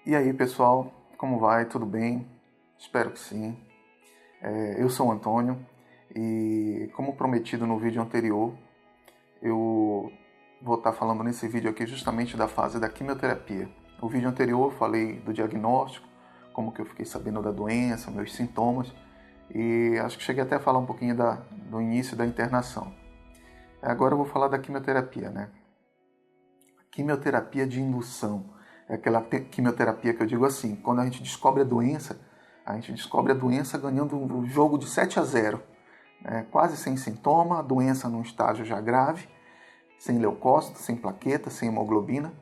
E aí, pessoal, como vai? Tudo bem? Espero que sim. Eu sou o Antônio e, como prometido no vídeo anterior, eu vou estar falando nesse vídeo aqui justamente da fase da quimioterapia. No vídeo anterior eu falei do diagnóstico, como que eu fiquei sabendo da doença, meus sintomas, e acho que cheguei até a falar um pouquinho do início da internação. Agora eu vou falar da quimioterapia, né? Quimioterapia de indução. É aquela quimioterapia que eu digo assim, quando a gente descobre a gente descobre a doença ganhando um jogo de 7-0. Quase sem sintoma, a doença num estágio já grave, sem leucócito, sem plaqueta, sem hemoglobina.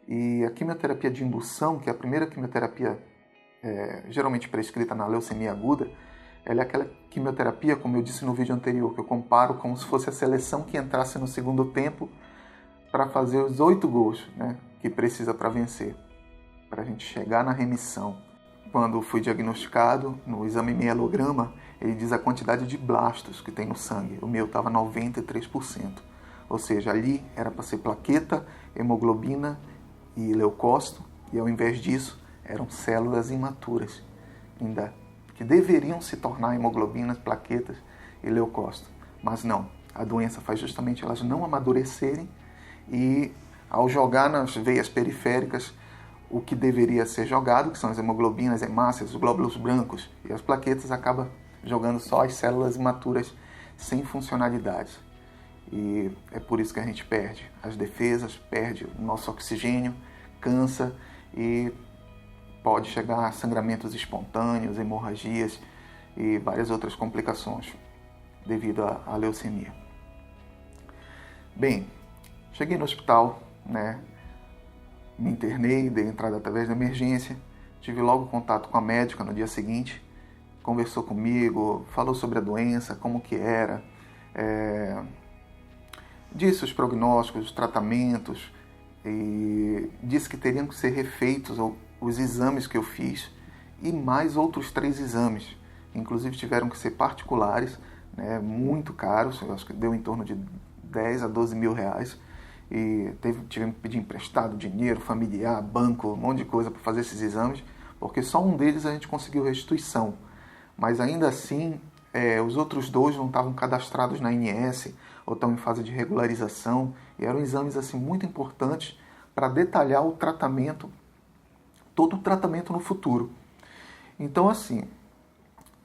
E a quimioterapia de indução, que é a primeira quimioterapia geralmente prescrita na leucemia aguda, ela é aquela quimioterapia, como eu disse no vídeo anterior, que eu comparo como se fosse a seleção que entrasse no segundo tempo para fazer os 8 gols, que precisa para vencer, para a gente chegar na remissão. Quando fui diagnosticado, no exame mielograma, ele diz a quantidade de blastos que tem no sangue. O meu estava 93%. Ou seja, ali era para ser plaqueta, hemoglobina e leucócito, e ao invés disso, eram células imaturas, ainda que deveriam se tornar hemoglobinas, plaquetas e leucócito. Mas não, a doença faz justamente elas não amadurecerem e, ao jogar nas veias periféricas o que deveria ser jogado, que são as hemoglobinas, hemácias, os glóbulos brancos e as plaquetas, acaba jogando só as células imaturas sem funcionalidade. E é por isso que a gente perde as defesas, perde o nosso oxigênio, cansa e pode chegar a sangramentos espontâneos, hemorragias e várias outras complicações devido à leucemia. Bem, cheguei no hospital, me internei, dei entrada através da emergência, tive logo contato com a médica no dia seguinte, conversou comigo, falou sobre a doença, como que era, disse os prognósticos, os tratamentos, e disse que teriam que ser refeitos os exames que eu fiz e mais outros 3 exames, inclusive tiveram que ser particulares, muito caros, eu acho que deu em torno de 10 a 12 mil reais, e tivemos que pedir emprestado dinheiro, familiar, banco, um monte de coisa para fazer esses exames, porque só um deles a gente conseguiu restituição, mas ainda assim os outros 2 não estavam cadastrados na ANS ou estão em fase de regularização, e eram exames assim muito importantes para detalhar o tratamento, todo o tratamento no futuro. Então, assim,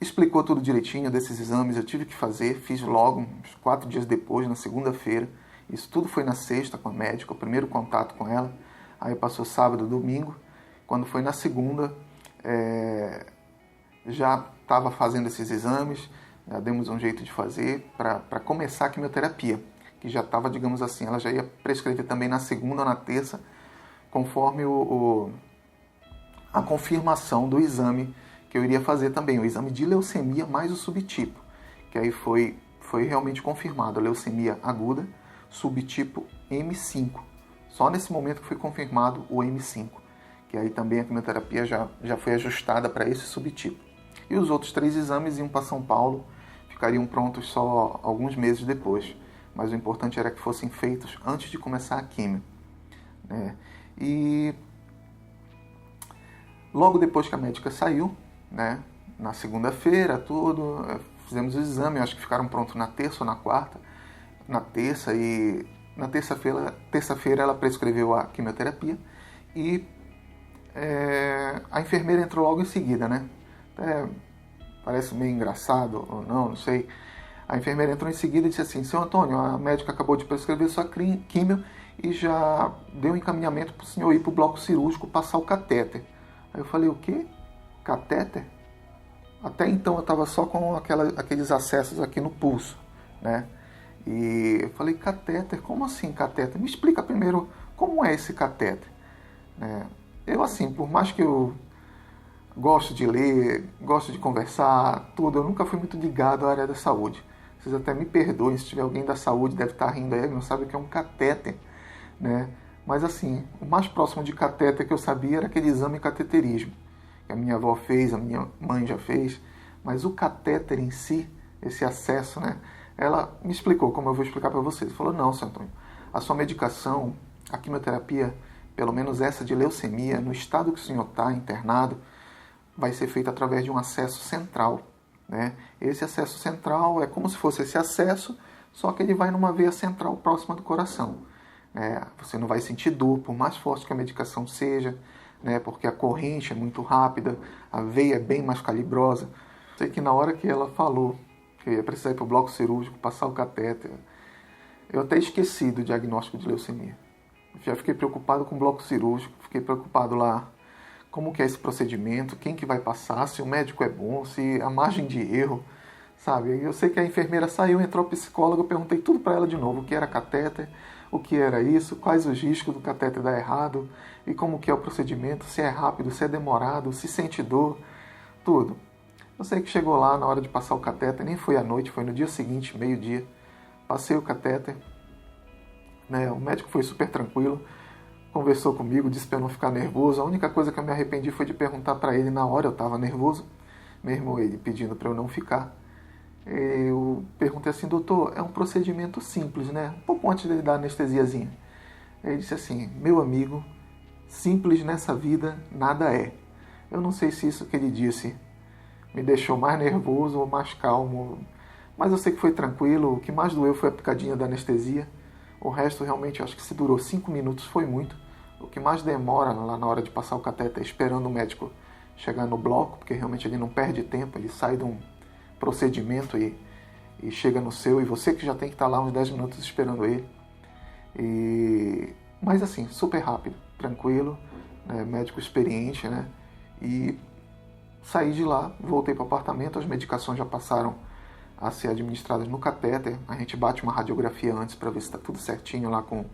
explicou tudo direitinho desses exames, eu tive que fazer, fiz logo, uns 4 dias depois, na segunda-feira. Isso tudo foi na sexta com a médica, o primeiro contato com ela. Aí passou sábado, domingo. Quando foi na segunda, já estava fazendo esses exames, já demos um jeito de fazer para começar a quimioterapia, que já estava, digamos assim, ela já ia prescrever também na segunda ou na terça, conforme a confirmação do exame que eu iria fazer também, o exame de leucemia mais o subtipo, que aí foi realmente confirmado, a leucemia aguda, subtipo M5. Só nesse momento que foi confirmado o M5, que aí também a quimioterapia já foi ajustada para esse subtipo. E os outros 3 exames iam para São Paulo, ficariam prontos só alguns meses depois, mas o importante era que fossem feitos antes de começar a quimio. E logo depois que a médica saiu, na segunda-feira, fizemos o exame, acho que ficaram prontos na terça ou na quarta, na terça, e na terça-feira ela prescreveu a quimioterapia e a enfermeira entrou logo em seguida, Até parece meio engraçado ou não sei. A enfermeira entrou em seguida e disse assim: "Seu Antônio, a médica acabou de prescrever sua quimio e já deu encaminhamento para o senhor ir para o bloco cirúrgico passar o catéter." Aí eu falei: "O quê? Catéter?" Até então eu estava só com aqueles acessos aqui no pulso, E eu falei: "Catéter? Como assim catéter? Me explica primeiro como é esse catéter." Eu, assim, por mais que eu gosto de ler, gosto de conversar, tudo, eu nunca fui muito ligado à área da saúde. Vocês até me perdoem, se tiver alguém da saúde deve estar rindo aí, não sabe o que é um catéter, Mas assim, o mais próximo de catéter que eu sabia era aquele exame cateterismo, que a minha avó fez, a minha mãe já fez, mas o catéter em si, esse acesso, ela me explicou, como eu vou explicar para vocês. Falou: "Não, seu Antônio, a sua medicação, a quimioterapia, pelo menos essa de leucemia, no estado que o senhor está internado, vai ser feita através de um acesso central, né? Esse acesso central é como se fosse esse acesso, só que ele vai numa veia central próxima do coração. Você não vai sentir dor, por mais forte que a medicação seja, né? Porque a corrente é muito rápida, a veia é bem mais calibrosa. Sei que na hora que ela falou que eu ia precisar ir para o bloco cirúrgico, passar o catéter, eu até esqueci do diagnóstico de leucemia. Já fiquei preocupado com o bloco cirúrgico, fiquei preocupado lá como que é esse procedimento, quem que vai passar, se o médico é bom, se a margem de erro, sabe? Eu sei que a enfermeira saiu, entrou a psicóloga, eu perguntei tudo para ela de novo, o que era catéter, o que era isso, quais os riscos do catéter dar errado, e como que é o procedimento, se é rápido, se é demorado, se sente dor, tudo. Eu sei que chegou lá na hora de passar o catéter, nem foi à noite, foi no dia seguinte, meio-dia, passei o catéter, né? O médico foi super tranquilo, conversou comigo, disse para eu não ficar nervoso. A única coisa que eu me arrependi foi de perguntar para ele na hora, eu estava nervoso, mesmo ele pedindo para eu não ficar. Eu perguntei assim, doutor, é um procedimento simples, né? Um pouco antes dele dar a anestesiazinha. Ele disse assim, meu amigo, simples nessa vida nada é. Eu não sei se isso que ele disse me deixou mais nervoso ou mais calmo, mas eu sei que foi tranquilo. O que mais doeu foi a picadinha da anestesia. O resto, realmente, acho que se durou 5 minutos, foi muito. O que mais demora lá na hora de passar o catéter é esperando o médico chegar no bloco, porque realmente ele não perde tempo, ele sai de um procedimento e chega no seu, e você que já tem que estar lá uns 10 minutos esperando ele. Mas assim, super rápido, tranquilo, né? Médico experiente, né? E saí de lá, voltei para o apartamento, as medicações já passaram a ser administradas no catéter. A gente bate uma radiografia antes para ver se está tudo certinho lá com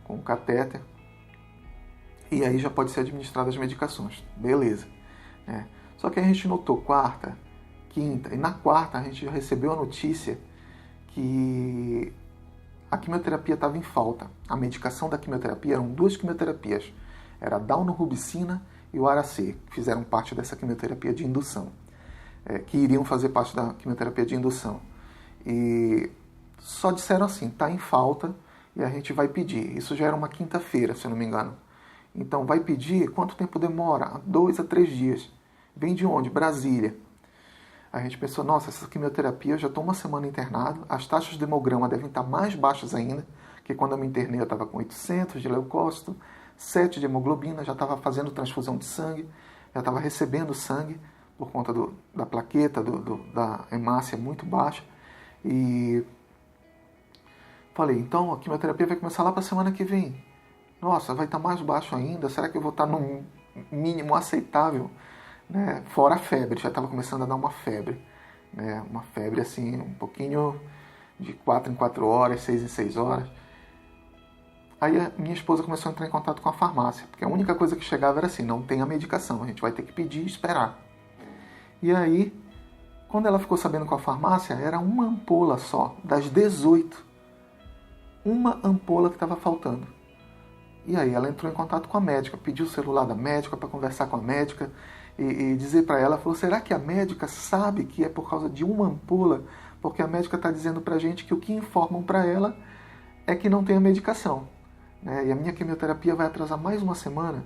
o catéter. E aí já pode ser administradas as medicações. Beleza. Só que a gente notou quarta, quinta, e na quarta a gente já recebeu a notícia que a quimioterapia estava em falta. A medicação da quimioterapia eram 2 quimioterapias. Era a daunorubicina e o Arace, que fizeram parte dessa quimioterapia de indução. Que iriam fazer parte da quimioterapia de indução. E só disseram assim, está em falta e a gente vai pedir. Isso já era uma quinta-feira, se eu não me engano. Então vai pedir, quanto tempo demora? 2 a 3 dias. Vem de onde? Brasília. A gente pensou, nossa, essa quimioterapia, eu já estou uma semana internado, as taxas de hemograma devem estar mais baixas ainda, que quando eu me internei eu estava com 800 de leucócito, 7 de hemoglobina, já estava fazendo transfusão de sangue, já estava recebendo sangue, por conta da plaqueta, da hemácia muito baixa. E falei, então a quimioterapia vai começar lá para a semana que vem. Nossa, vai estar mais baixo ainda? Será que eu vou estar no mínimo aceitável? Né? Fora a febre, já estava começando a dar uma febre. Né? Uma febre assim, um pouquinho de 4 em 4 horas, 6 em 6 horas. Aí a minha esposa começou a entrar em contato com a farmácia, porque a única coisa que chegava era assim, não tem a medicação, a gente vai ter que pedir e esperar. E aí, quando ela ficou sabendo com a farmácia, era uma ampola só, das 18. Uma ampola que estava faltando. E aí ela entrou em contato com a médica, pediu o celular da médica para conversar com a médica e dizer para ela, falou, será que a médica sabe que é por causa de uma ampola? Porque a médica está dizendo para a gente que o que informam para ela é que não tem a medicação. Né? E a minha quimioterapia vai atrasar mais uma semana.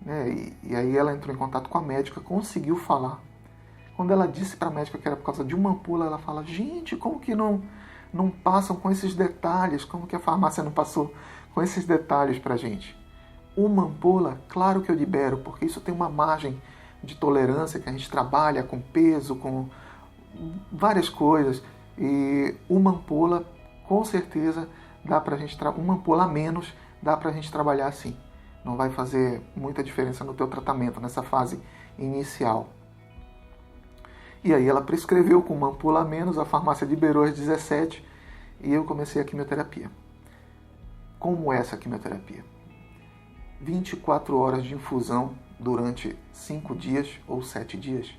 Né? E aí ela entrou em contato com a médica, conseguiu falar. Quando ela disse para a médica que era por causa de uma ampola, ela fala, gente, como que não passam com esses detalhes? Como que a farmácia não passou com esses detalhes para a gente? Uma ampola, claro que eu libero, porque isso tem uma margem de tolerância que a gente trabalha com peso, com várias coisas. E uma ampola, com certeza, dá para a gente uma ampola a menos, dá para a gente trabalhar assim. Não vai fazer muita diferença no teu tratamento, nessa fase inicial. E aí ela prescreveu com uma ampola a menos, a farmácia liberou às 17 e eu comecei a quimioterapia. Como é essa quimioterapia? 24 horas de infusão durante 5 dias ou 7 dias.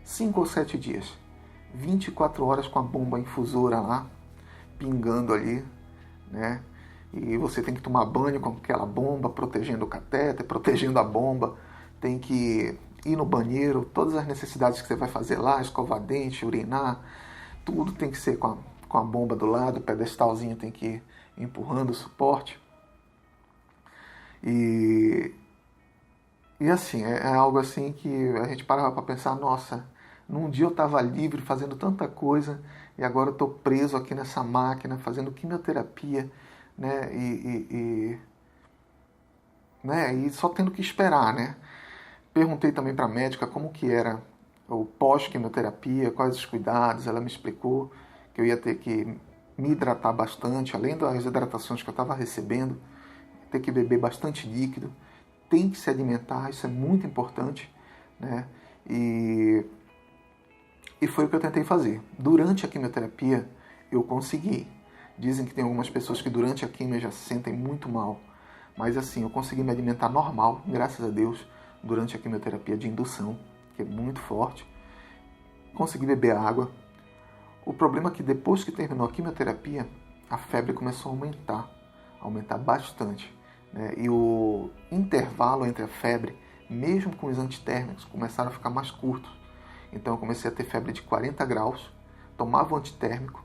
5 ou 7 dias. 24 horas com a bomba infusora lá, pingando ali, né? E você tem que tomar banho com aquela bomba, protegendo o catéter, protegendo a bomba. Tem que ir no banheiro, todas as necessidades que você vai fazer lá, escovar dente, urinar, tudo tem que ser com a bomba do lado, o pedestalzinho tem que ir empurrando o suporte. E assim, é algo assim que a gente parava para pensar, nossa, num dia eu estava livre fazendo tanta coisa e agora eu estou preso aqui nessa máquina fazendo quimioterapia, né? Né? E só tendo que esperar, né? Perguntei também para a médica como que era o pós-quimioterapia, quais os cuidados. Ela me explicou que eu ia ter que me hidratar bastante, além das hidratações que eu estava recebendo, ter que beber bastante líquido, tem que se alimentar, isso é muito importante, né? E foi o que eu tentei fazer. Durante a quimioterapia, eu consegui. Dizem que tem algumas pessoas que durante a quimio já se sentem muito mal, mas assim, eu consegui me alimentar normal, graças a Deus, durante a quimioterapia de indução, que é muito forte. Consegui beber água. O problema é que depois que terminou a quimioterapia, a febre começou a aumentar bastante, né? E o intervalo entre a febre, mesmo com os antitérmicos, começaram a ficar mais curtos. Então eu comecei a ter febre de 40 graus, tomava o antitérmico,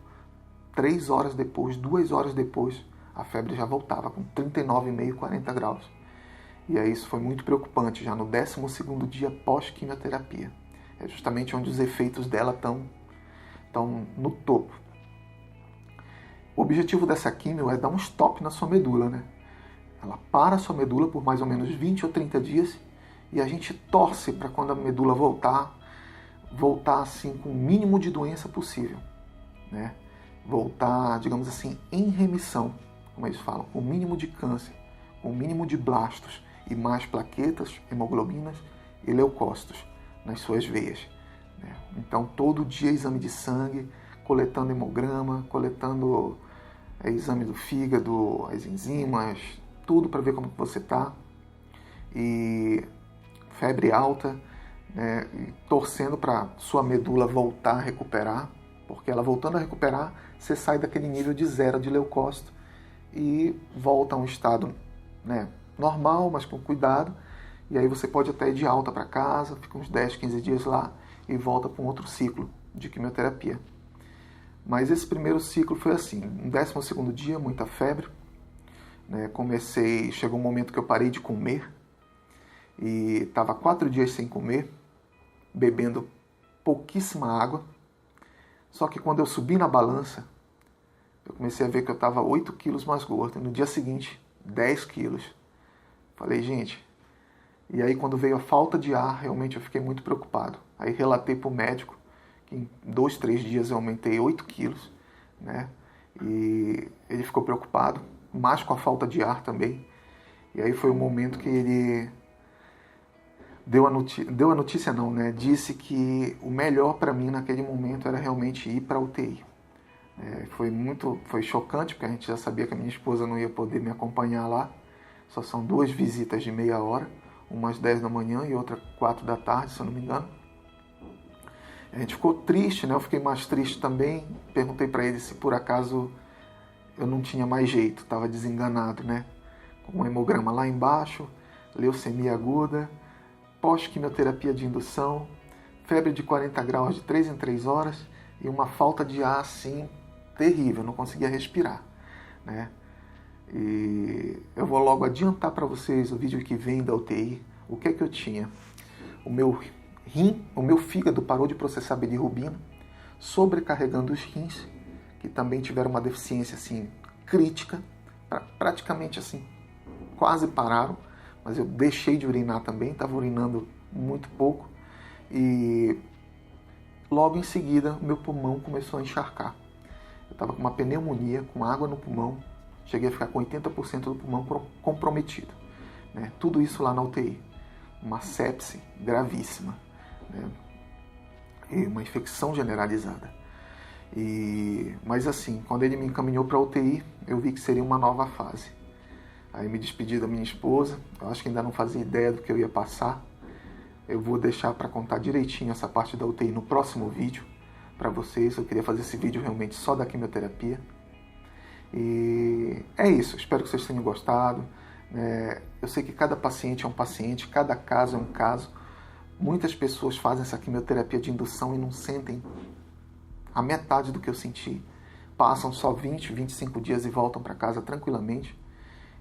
3 horas depois, 2 horas depois, a febre já voltava com 39,5, 40 graus. E aí isso foi muito preocupante, já no 12º dia pós-quimioterapia. É justamente onde os efeitos dela estão no topo. O objetivo dessa quimio é dar um stop na sua medula, né? Ela para a sua medula por mais ou menos 20 ou 30 dias e a gente torce para quando a medula voltar assim com o mínimo de doença possível, né? Voltar, digamos assim, em remissão, como eles falam, com o mínimo de câncer, com o mínimo de blastos e mais plaquetas, hemoglobinas e leucócitos nas suas veias, né? Então, todo dia exame de sangue, coletando hemograma, coletando exame do fígado, as enzimas, tudo para ver como você está. E febre alta, né? E torcendo para sua medula voltar a recuperar, porque ela voltando a recuperar, você sai daquele nível de 0 de leucócito e volta a um estado, né, normal, mas com cuidado. E aí você pode até ir de alta para casa, fica uns 10, 15 dias lá e volta para um outro ciclo de quimioterapia. Mas esse primeiro ciclo foi assim, no 12º dia, muita febre, né? Chegou um momento que eu parei de comer e estava 4 dias sem comer, bebendo pouquíssima água. Só que quando eu subi na balança, eu comecei a ver que eu estava 8 quilos mais gordo. E no dia seguinte, 10 quilos. Falei, gente... E aí quando veio a falta de ar, realmente eu fiquei muito preocupado. Aí relatei para o médico que em 2, 3 dias eu aumentei 8 quilos, né? E ele ficou preocupado, mais com a falta de ar também. E aí foi o momento que ele deu a notícia não, né? Disse que o melhor para mim naquele momento era realmente ir para a UTI. Foi chocante, porque a gente já sabia que a minha esposa não ia poder me acompanhar lá. Só são 2 visitas de meia hora, uma às 10 da manhã e outra 4 da tarde, se eu não me engano. A gente ficou triste, né? Eu fiquei mais triste também. Perguntei para ele se por acaso eu não tinha mais jeito, estava desenganado, né? Com um hemograma lá embaixo, leucemia aguda, pós-quimioterapia de indução, febre de 40 graus de 3 em 3 horas e uma falta de ar assim terrível, não conseguia respirar, né? E eu vou logo adiantar para vocês o vídeo que vem da UTI. O que é que eu tinha? O meu fígado parou de processar bilirrubina, sobrecarregando os rins, que também tiveram uma deficiência assim crítica, praticamente assim, quase pararam, mas eu deixei de urinar também, estava urinando muito pouco, e logo em seguida o meu pulmão começou a encharcar. Eu estava com uma pneumonia, com água no pulmão, cheguei a ficar com 80% do pulmão comprometido, né? Tudo isso lá na UTI, uma sepse gravíssima, né? E uma infecção generalizada. Mas assim, quando ele me encaminhou para a UTI, eu vi que seria uma nova fase. Aí me despedi da minha esposa, eu acho que ainda não fazia ideia do que eu ia passar. Eu vou deixar para contar direitinho essa parte da UTI no próximo vídeo para vocês. Eu queria fazer esse vídeo realmente só da quimioterapia. E é isso, espero que vocês tenham gostado. Eu sei que cada paciente é um paciente, cada caso é um caso. Muitas pessoas fazem essa quimioterapia de indução e não sentem a metade do que eu senti. Passam só 20, 25 dias e voltam para casa tranquilamente.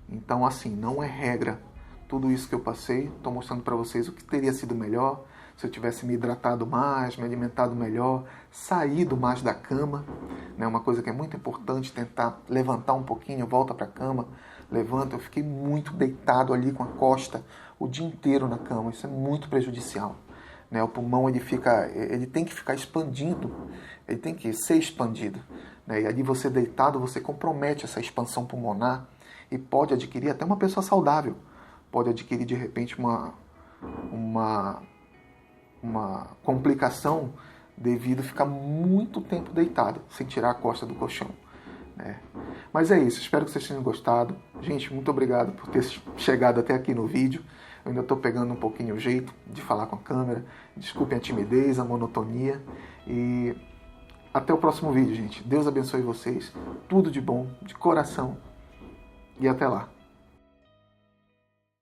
Então, assim, não é regra tudo isso que eu passei. Estou mostrando para vocês o que teria sido melhor se eu tivesse me hidratado mais, me alimentado melhor, saído mais da cama, né? Uma coisa que é muito importante, tentar levantar um pouquinho, volta para a cama, levanta. Eu fiquei muito deitado ali com a costa o dia inteiro na cama, isso é muito prejudicial, né? O pulmão ele tem que ficar expandindo, ele tem que ser expandido, né? E ali você deitado, você compromete essa expansão pulmonar e pode adquirir, até uma pessoa saudável pode adquirir de repente uma complicação devido a ficar muito tempo deitado, sem tirar a costa do colchão, né? Mas é isso, espero que vocês tenham gostado. Gente, muito obrigado por ter chegado até aqui no vídeo. Eu ainda estou pegando um pouquinho o jeito de falar com a câmera. Desculpem a timidez, a monotonia. E até o próximo vídeo, gente. Deus abençoe vocês. Tudo de bom, de coração. E até lá.